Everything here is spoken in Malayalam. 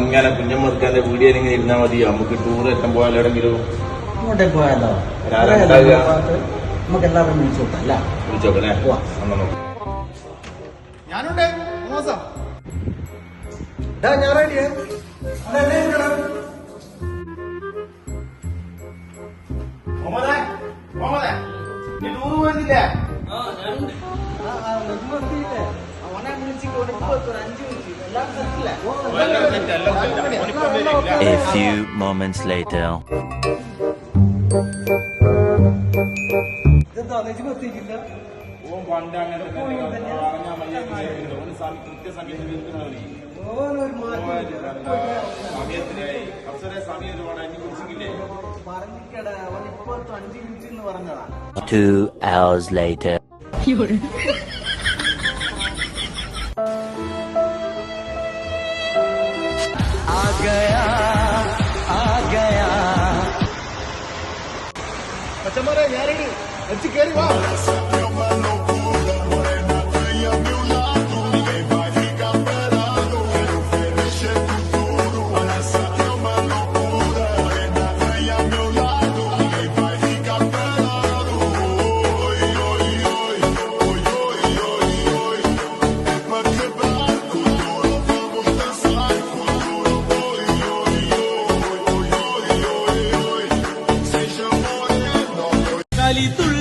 ഇങ്ങനെ കുഞ്ഞമ്മർക്കാന്റെ വീഡിയോ ഇങ്ങനെ ഇരുന്നാ മതിയോ? നമുക്ക് ടൂർ എത്താൻ പോയാലോ? എവിടെങ്കിലും ഇങ്ങോട്ടേ പോയാലോ? നമുക്ക് എല്ലാവരും വിളിച്ചോട്ടല്ലേ? വിളിച്ചോക്കല്ലേ? ഞാനുണ്ട്. ഞാൻ റെഡിയാ. Tour പോയിരുന്നില്ലേ? A few moments later. പണ്ട് അങ്ങനെ സമയത്തിന് സമയം ഒരുപാട് അഞ്ഞു കുറിച്ചില്ലേ? 2 hours later. അച്ഛന്മാരെ ഞാനടി വെച്ച് കയറി വാ. കളിത്തുള്ളി